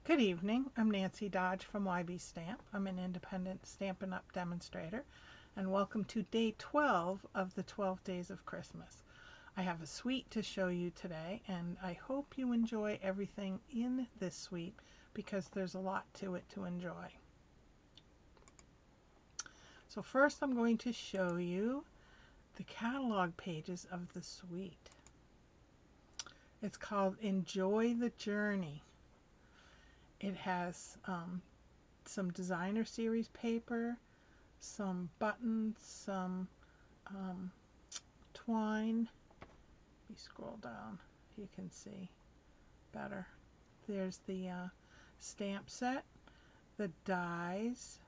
Good evening. I'm Nancy Dodge from YB Stamp. I'm an independent Stampin' Up! Demonstrator, and welcome to day 12 of the 12 Days of Christmas. I have a suite to show you today, and I hope you enjoy everything in this suite because there's a lot to it to enjoy. So first I'm going to show you the catalog pages of the suite. It's called Enjoy the Journey. It has some designer series paper, some buttons, some twine. If you scroll down, you can see better. There's the stamp set, the dies,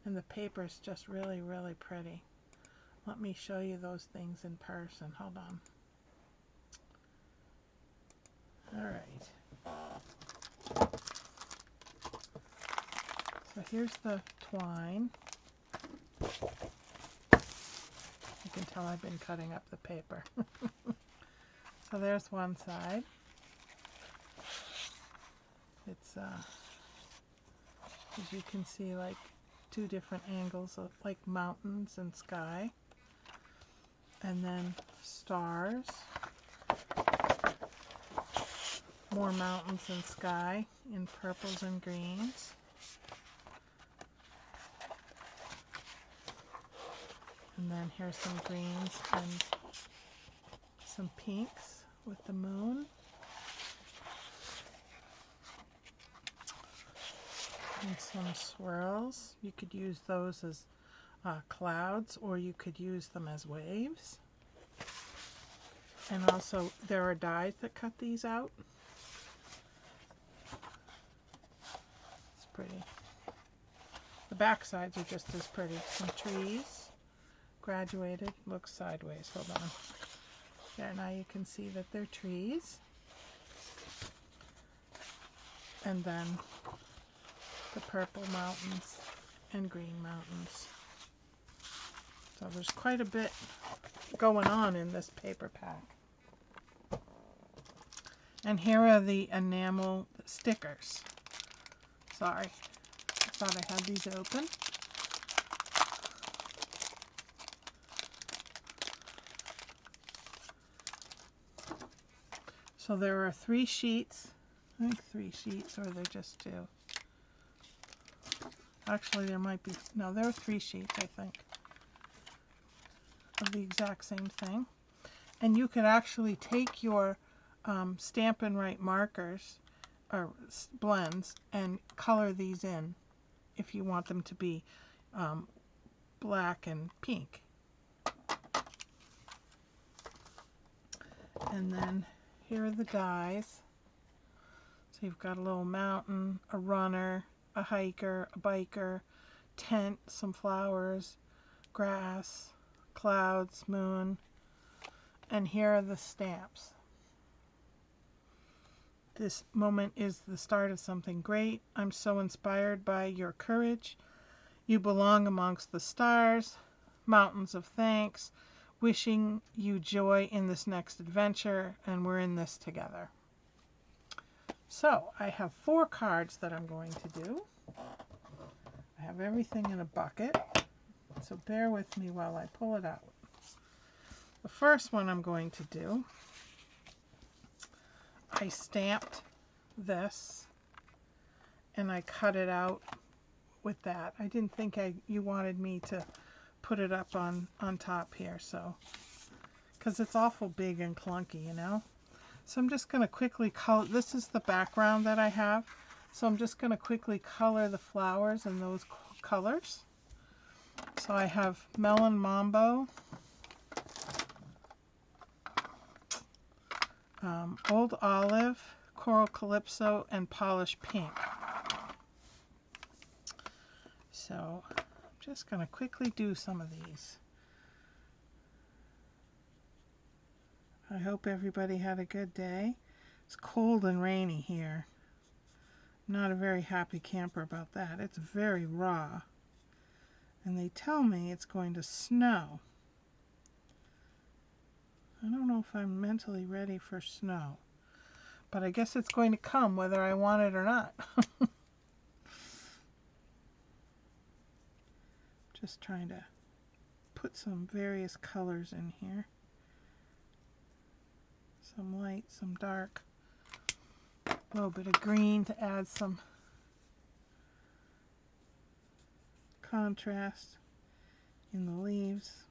and the paper is just really, really pretty. Let me show you those things in person. Hold on. All right. So here's the twine. You can tell I've been cutting up the paper. So there's one side. It's as you can see, like two different angles of like mountains and sky, and then stars, more mountains and sky in purples and greens. And then here's some greens and some pinks with the moon. And some swirls. You could use those as clouds, or you could use them as waves. And also there are dies that cut these out. It's pretty. The back sides are just as pretty. Some trees. Graduated, looks sideways, hold on. There, now you can see that they're trees. And then the purple mountains and green mountains. So there's quite a bit going on in this paper pack. And here are the enamel stickers. Sorry, I thought I had these open. So there are 3 sheets. I think 3 sheets, or they're just 2. Actually, there might be, no, there are 3 sheets, I think, of the exact same thing. And you could actually take your Stampin' Write markers or blends and color these in if you want them to be black and pink. And then here are the dies. So you've got a little mountain, a runner, a hiker, a biker, tent, some flowers, grass, clouds, moon, and here are the stamps. This moment is the start of something great. I'm so inspired by your courage. You belong amongst the stars, mountains of thanks, wishing you joy in this next adventure, and we're in this together. So I have 4 cards that I'm going to do. I have everything in a bucket, so bear with me while I pull it out. The first one I'm going to do, I stamped this and I cut it out with that. I didn't think you wanted me to put it up on top here, so because it's awful big and clunky, you know. So I'm just going to quickly color. This is the background that I have, so I'm just going to quickly color the flowers in those colors. So I have Melon Mambo, Old Olive, Coral Calypso, and Polished Pink. So I'm just going to quickly do some of these. I hope everybody had a good day. It's cold and rainy here. I'm not a very happy camper about that. It's very raw. And they tell me it's going to snow. I don't know if I'm mentally ready for snow. But I guess it's going to come whether I want it or not. Just trying to put some various colors in here. Some light, some dark. A little bit of green to add some contrast in the leaves.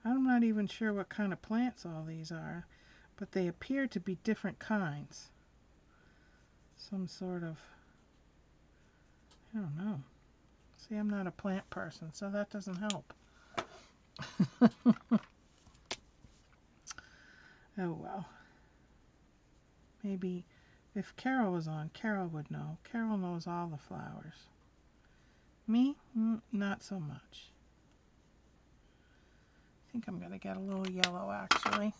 I'm not even sure what kind of plants all these are, but they appear to be different kinds. Some sort of, I don't know. See, I'm not a plant person, so that doesn't help. Oh well. Maybe if Carol was on, Carol would know. Carol knows all the flowers. Me? Not so much. I think I'm going to get a little yellow, actually.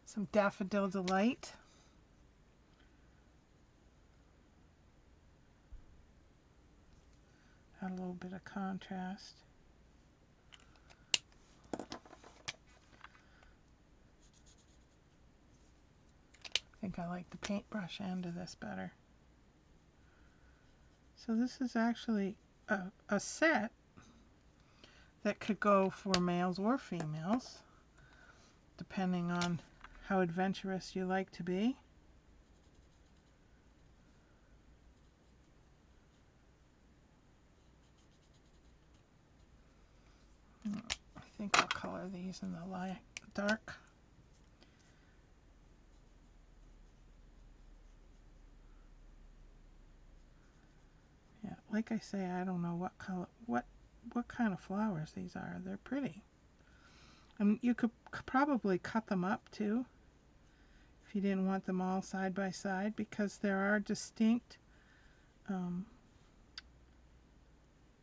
Some Daffodil Delight. Add a little bit of contrast. I think I like the paintbrush end of this better. So this is actually a set that could go for males or females, depending on how adventurous you like to be. I think I'll color these in the light, dark. Yeah, like I say, I don't know what color, what kind of flowers these are. They're pretty. And you could probably cut them up too, if you didn't want them all side by side, because there are distinct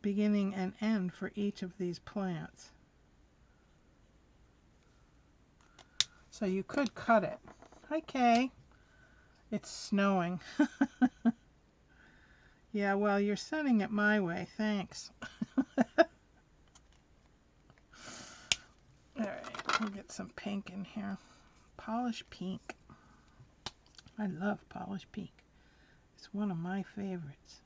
beginning and end for each of these plants. So you could cut it. Hi, Kay. It's snowing. Yeah, well, you're sending it my way. Thanks. Alright, we'll get some pink in here. Polished pink. I love polished pink. It's one of my favorites.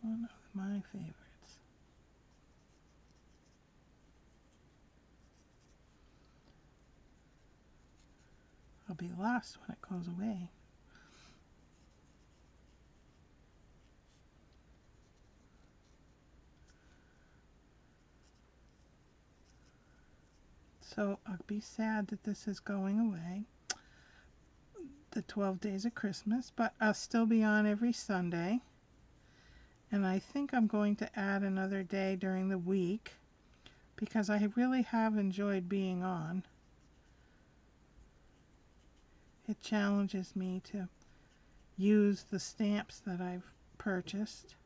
One of my favorites. I'll be lost when it goes away. So I'll be sad that this is going away, the 12 days of Christmas, but I'll still be on every Sunday. And I think I'm going to add another day during the week, because I really have enjoyed being on. It challenges me to use the stamps that I've purchased.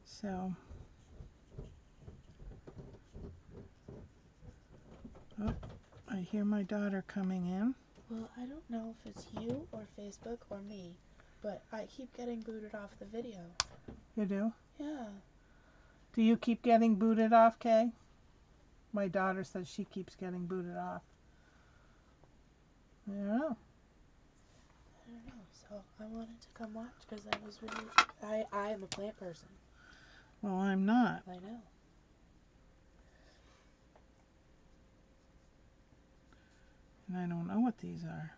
So, oh, I hear my daughter coming in. Well, I don't know if it's you or Facebook or me, but I keep getting booted off the video. You do? Yeah. Do you keep getting booted off, Kay? My daughter says she keeps getting booted off. I don't know. I don't know. So I wanted to come watch because I was really... I am a plant person. Well, I'm not. I know. And I don't know what these are.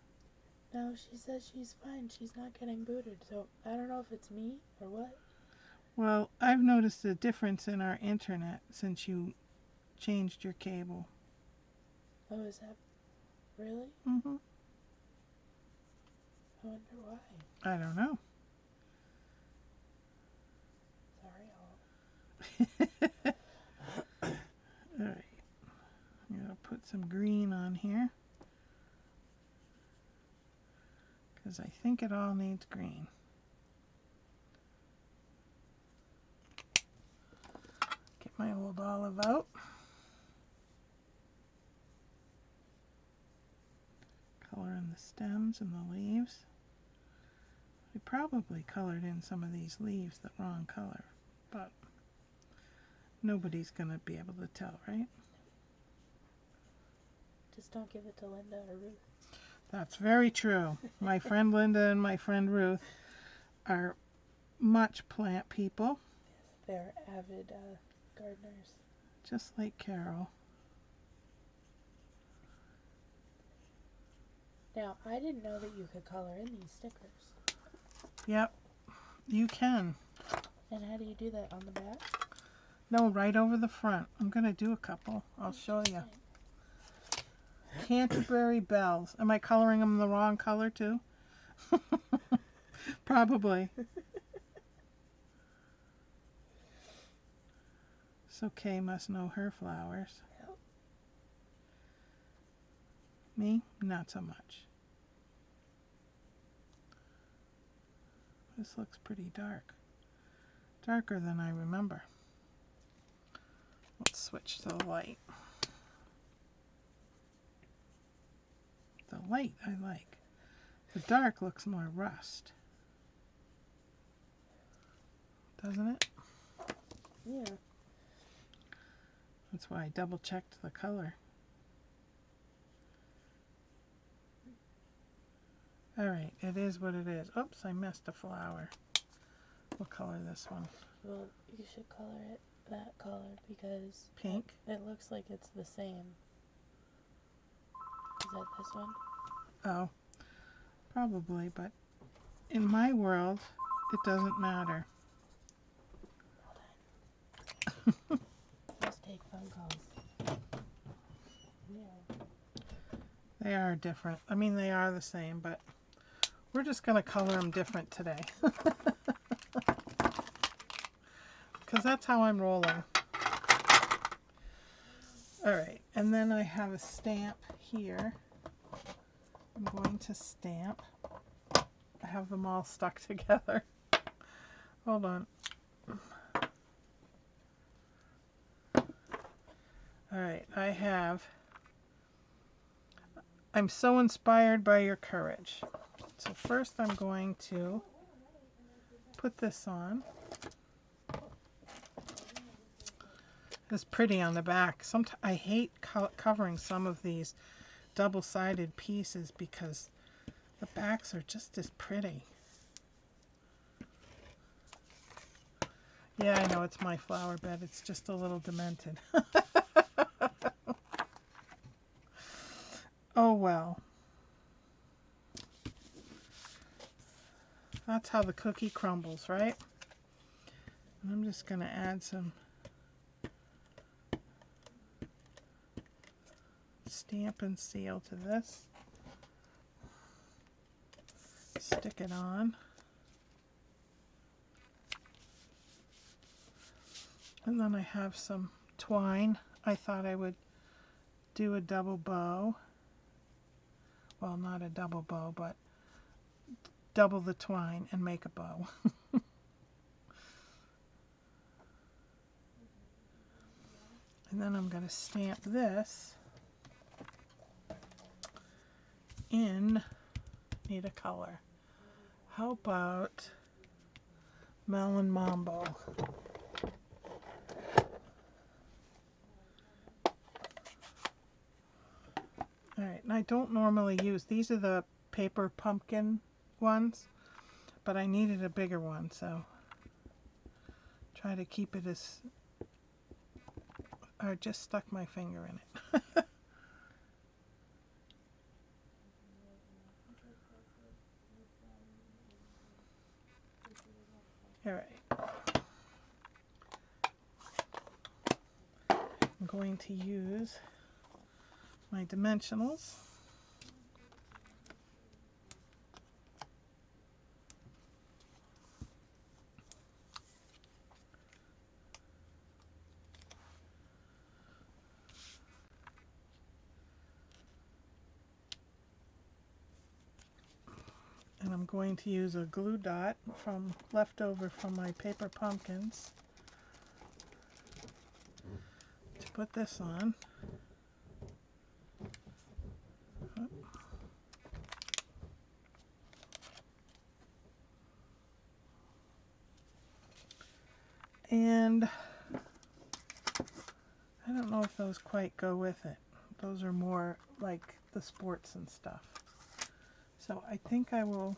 No, she says she's fine. She's not getting booted. So I don't know if it's me or what. Well, I've noticed a difference in our internet since you changed your cable. Oh, is that really? Mm-hmm. I wonder why. I don't know. Sorry, all. Alright. I'm going to put some green on here, because I think it all needs green. Get my old olive out. Color in the stems and the leaves. I probably colored in some of these leaves the wrong color, but Nobody's gonna be able to tell, right? Just don't give it to Linda or Ruth. That's very true. My friend Linda and my friend Ruth are much plant people, Yes, they're avid gardeners. just like Carol. Now, I didn't know that you could color in these stickers. Yep, you can. And how do you do that, on the back? No, right over the front. I'm gonna do a couple. I'll show you. Canterbury bells. Am I coloring them the wrong color too? Probably. So Kay must know her flowers. Yep. Me, not so much. This looks pretty dark. Darker than I remember. Let's switch to the light. The light I like. The dark looks more rust. Doesn't it? Yeah. That's why I double checked the color. Alright, it is what it is. Oops, I missed a flower. We'll color this one. Well, you should color it that color because Pink? it looks like it's the same. Is that this one? Oh, probably, but in my world, it doesn't matter. Hold on. Let's take phone calls. Yeah. They are different. I mean, they are the same, but we're just going to color them different today. Because that's how I'm rolling. Alright, and then I have a stamp here. I'm going to stamp. I have them all stuck together. Hold on. Alright, I have I'm so inspired by your courage. So first I'm going to put this on. It's pretty on the back. Sometimes I hate covering some of these double-sided pieces because the backs are just as pretty. Yeah, I know it's my flower bed. It's just a little demented. Oh well. That's how the cookie crumbles, right? And I'm just going to add some Stamp and Seal to this. Stick it on. And then I have some twine. I thought I would do a double bow. Well, not a double bow, but double the twine and make a bow. And then I'm going to stamp this in, need a color. How about Melon Mambo? Alright, and I don't normally use, these are the paper pumpkin ones, but I needed a bigger one, so try to keep it as, I just stuck my finger in it. Alright. I'm going to use my dimensionals. And I'm going to use a glue dot from leftover from my paper pumpkins to put this on. And I don't know if those quite go with it. Those are more like the sports and stuff. So I think I will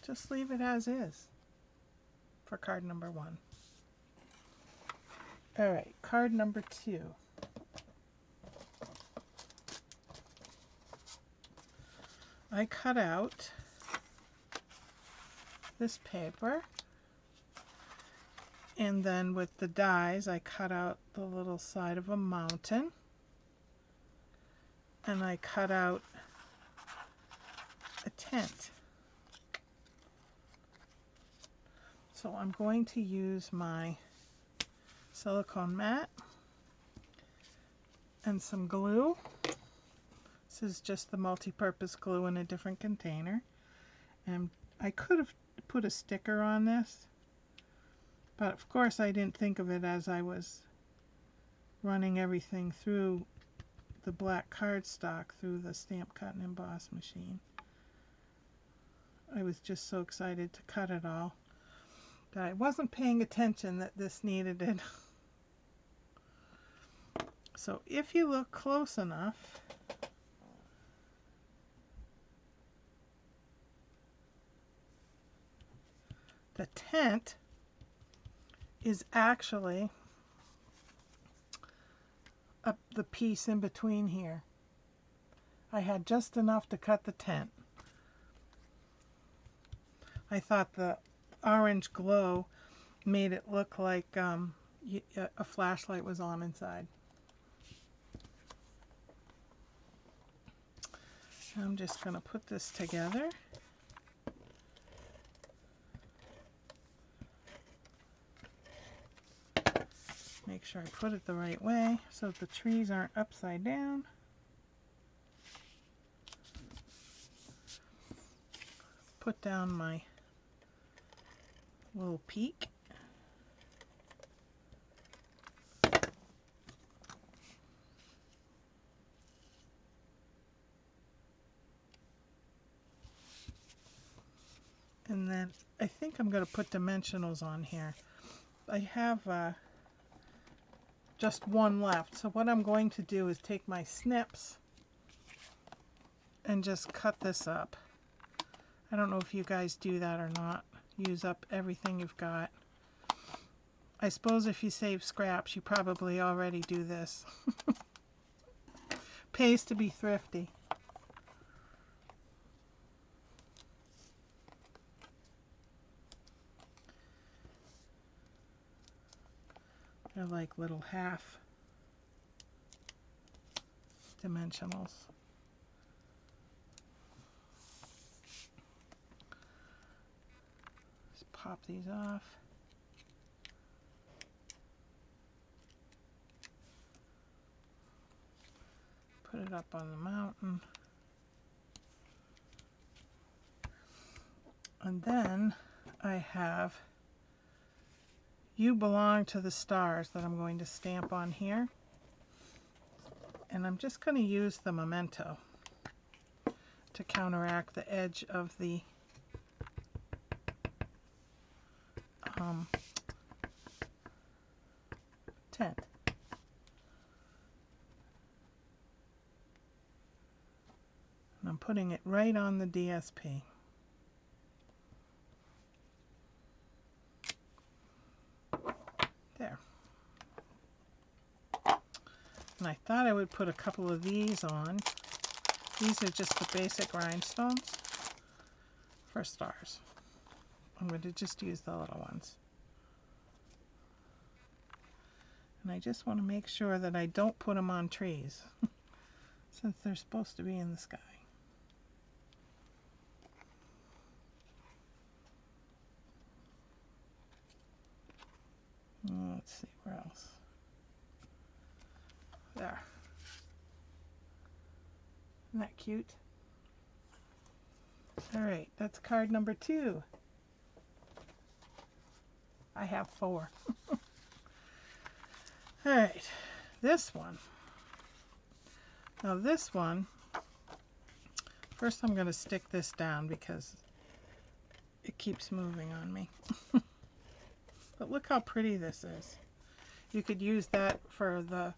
just leave it as is for card number 1. All right, card number 2. I cut out this paper, and then with the dies I cut out the little side of a mountain, and I cut out a tent. So I'm going to use my silicone mat and some glue. This is just the multi-purpose glue in a different container. And I could have put a sticker on this, but of course I didn't think of it as I was running everything through the black cardstock through the stamp cut and emboss machine. I was just so excited to cut it all that I wasn't paying attention that this needed it. So if you look close enough, the tent is actually the piece in between here. I had just enough to cut the tent. I thought the orange glow made it look like a flashlight was on inside. I'm just going to put this together. Make sure I put it the right way so the trees aren't upside down. Put down my little peak. And then I think I'm going to put dimensionals on here. I have just one left. So what I'm going to do is take my snips and just cut this up. I don't know if you guys do that or not. Use up everything you've got. I suppose if you save scraps, you probably already do this. Pays to be thrifty. They're like little half dimensionals. Just pop these off. Put it up on the mountain. And then I have "You Belong to the Stars" that I'm going to stamp on here. And I'm just going to use the memento to counteract the edge of the tent. And I'm putting it right on the DSP. There. And I thought I would put a couple of these on. These are just the basic rhinestones for stars. I'm going to just use the little ones. And I just want to make sure that I don't put them on trees since they're supposed to be in the sky. Let's see, where else? There. Isn't that cute? Alright, that's card number 2. I have 4. Alright, this one. Now this one, first I'm going to stick this down because it keeps moving on me. But look how pretty this is. You could use that for the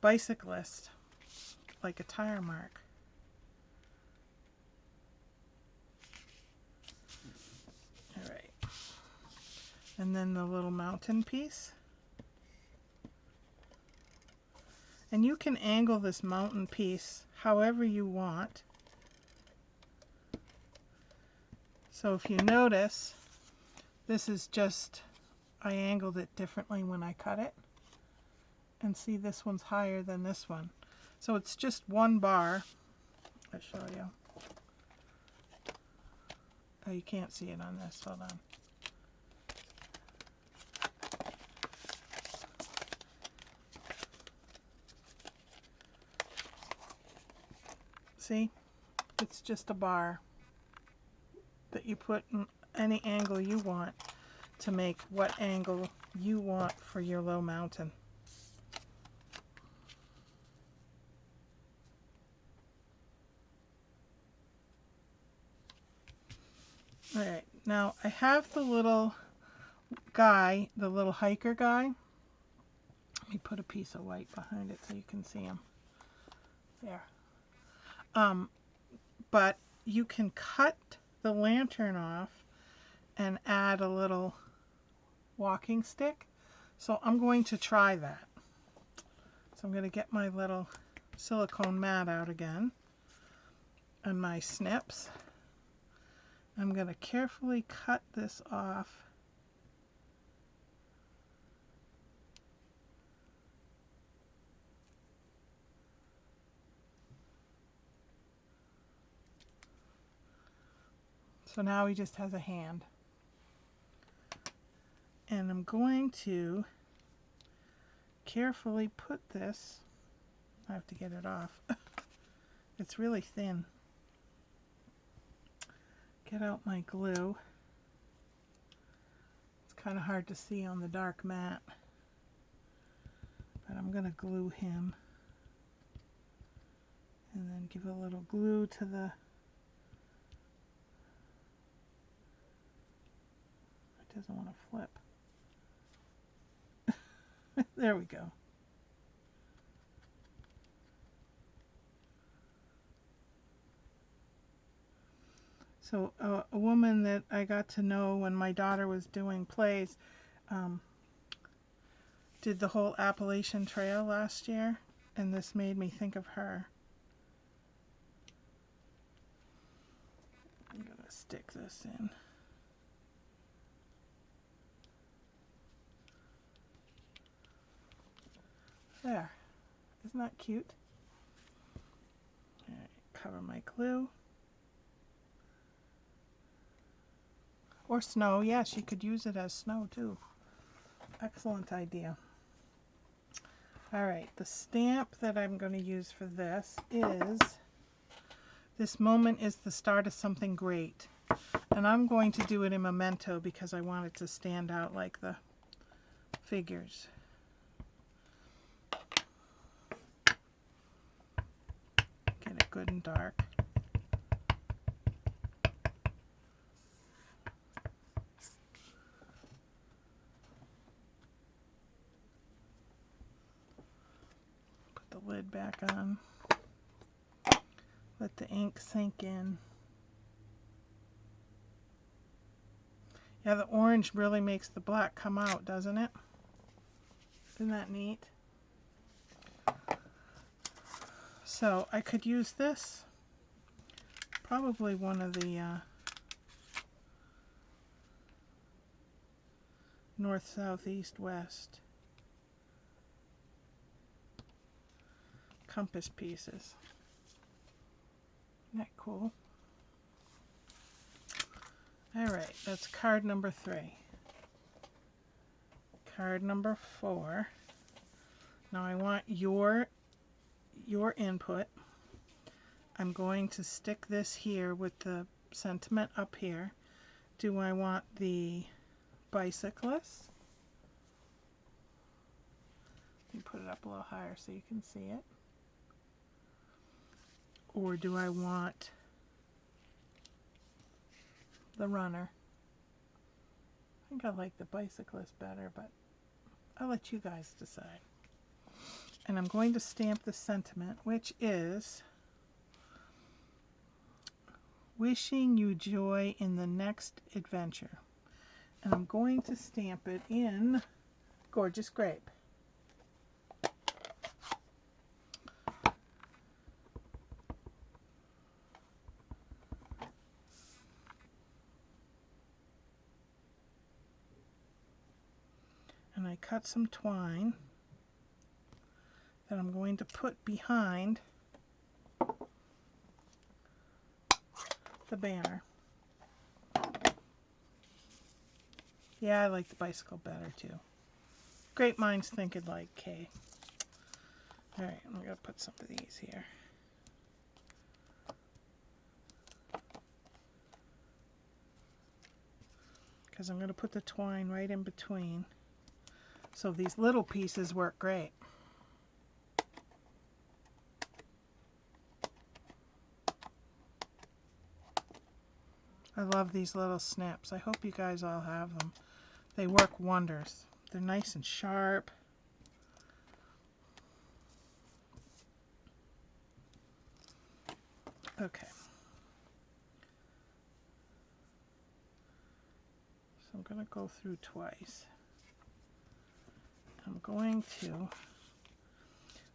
bicyclist, like a tire mark. All right. And then the little mountain piece. And you can angle this mountain piece however you want. So if you notice, this is just, I angled it differently when I cut it. And see, this one's higher than this one. So it's just one bar. I'll show you. Oh, you can't see it on this. Hold on. See? It's just a bar that you put in any angle you want to make what angle you want for your low mountain. Alright, now I have the little guy, the little hiker guy. Let me put a piece of white behind it so you can see him. There. But you can cut the lantern off and add a little walking stick. So I'm going to try that. So I'm going to get my little silicone mat out again and my snips. I'm going to carefully cut this off. So now he just has a hand. And I'm going to carefully put this, I have to get it off. It's really thin. Get out my glue. It's kind of hard to see on the dark mat, but I'm going to glue him and then give a little glue to the, it doesn't want to flip. There we go. So a woman that I got to know when my daughter was doing plays did the whole Appalachian Trail last year, and this made me think of her. I'm going to stick this in. There. Isn't that cute? All right, cover my glue. Or snow. Yeah, she could use it as snow too. Excellent idea. All right, the stamp that I'm going to use for this is, this moment is the start of something great. And I'm going to do it in Memento because I want it to stand out like the figures. Get it good and dark. Put the lid back on. Let the ink sink in. Yeah, the orange really makes the black come out, doesn't it? Isn't that neat? So I could use this, probably one of the north, south, east, west compass pieces. Isn't that cool? All right, that's card number 3. Card number 4. Now I want your input. I'm going to stick this here with the sentiment up here. Do I want the bicyclist? Let me put it up a little higher so you can see it. Or do I want the runner? I think I like the bicyclist better, but I'll let you guys decide. And I'm going to stamp the sentiment, which is wishing you joy in the next adventure. And I'm going to stamp it in Gorgeous Grape. And I cut some twine that I'm going to put behind the banner. Yeah, I like the bicycle better too. Great minds think alike, Kay. Alright, I'm going to put some of these here. Because I'm going to put the twine right in between. So these little pieces work great. I love these little snips. I hope you guys all have them. They work wonders. They're nice and sharp. Okay. So I'm going to go through twice. I'm going to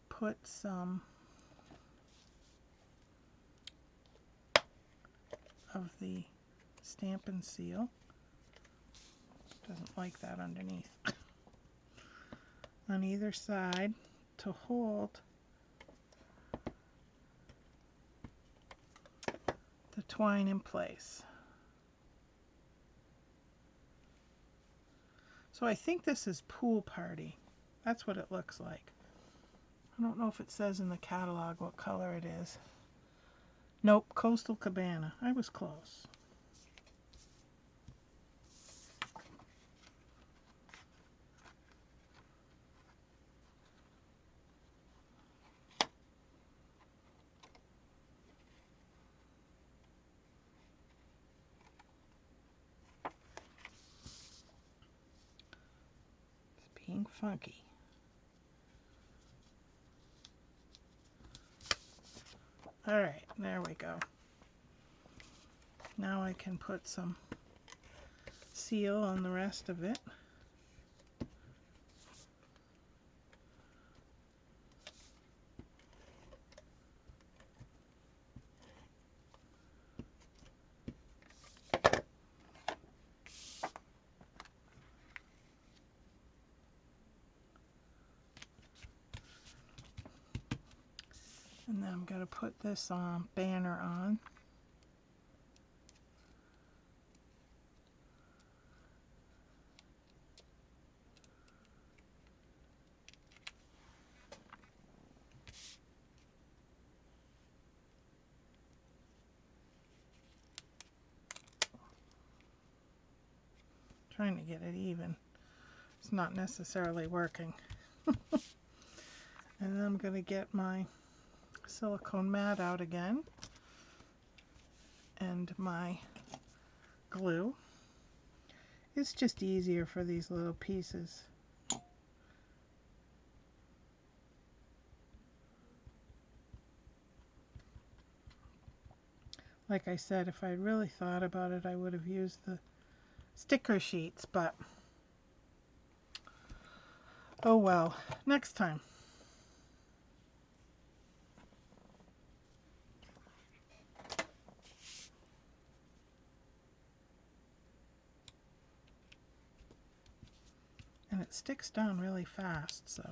put some of the Stamp and Seal. Doesn't like that underneath. On either side to hold the twine in place. So I think this is Pool Party. That's what it looks like. I don't know if it says in the catalog what color it is. Nope, Coastal Cabana. I was close. It's being funky. Alright, there we go. Now I can put some seal on the rest of it. And then I'm going to put this banner on. Trying to get it even. It's not necessarily working. And then I'm going to get my silicone mat out again and my glue. It's just easier for these little pieces. Like I said, if I really thought about it, I would have used the sticker sheets, but oh well, next time. And it sticks down really fast, so.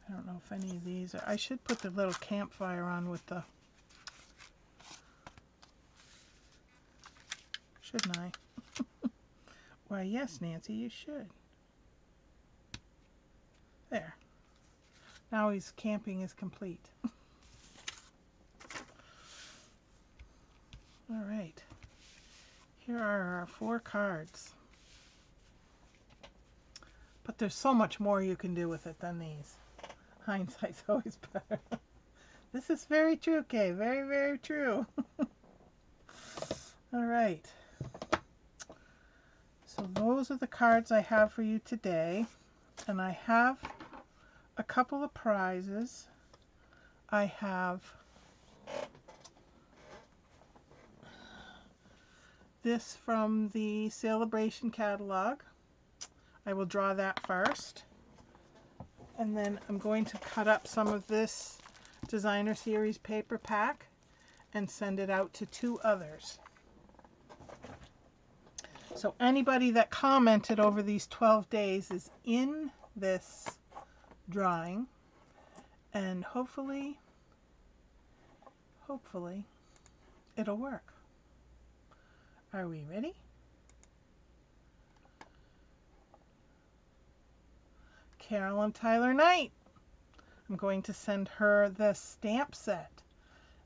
I don't know if any of these I should put the little campfire on with the, shouldn't I? Why, yes, Nancy, you should. There. Now his camping is complete. All right. Here are our 4 cards. But there's so much more you can do with it than these. Hindsight's always better. This is very true, Kay. Very, very true. All right. So those are the cards I have for you today. And I have a couple of prizes. I have this from the Celebration catalog. I will draw that first. And then I'm going to cut up some of this Designer Series paper pack and send it out to 2 others. So anybody that commented over these 12 days is in this drawing, and hopefully it'll work. Are we ready? Carolyn Tyler Knight. I'm going to send her the stamp set.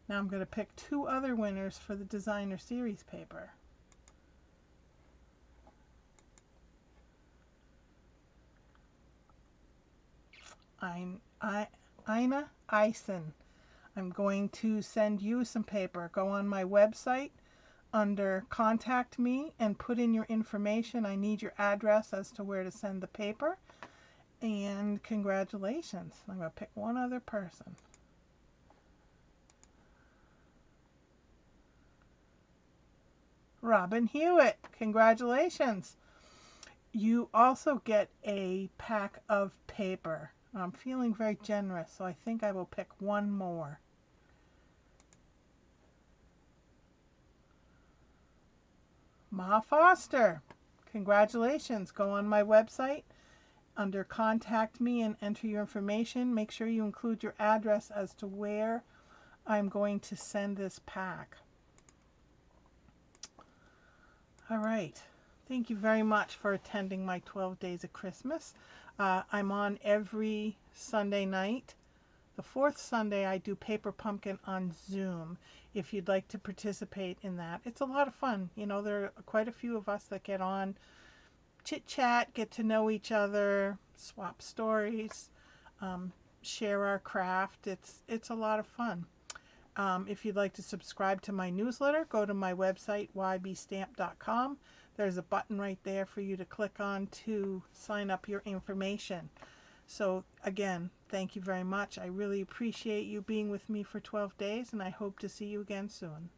Now I'm going to pick 2 other winners for the Designer Series paper. Ina Eisen. I'm going to send you some paper. Go on my website under Contact Me and put in your information. I need your address as to where to send the paper. And congratulations. I'm going to pick one other person. Robin Hewitt. Congratulations. You also get a pack of paper. I'm feeling very generous, so I think I will pick one more. Ma Foster. Congratulations. Go on my website under Contact Me and enter your information. Make sure you include your address as to where I'm going to send this pack. All right. Thank you very much for attending my 12 Days of Christmas. I'm on every Sunday night. The 4th Sunday I do Paper Pumpkin on Zoom if you'd like to participate in that. It's a lot of fun. You know, there are quite a few of us that get on, chit chat, get to know each other, swap stories, share our craft. It's a lot of fun. If you'd like to subscribe to my newsletter, go to my website, ybstamp.com. There's a button right there for you to click on to sign up your information. So again, thank you very much. I really appreciate you being with me for 12 days, and I hope to see you again soon.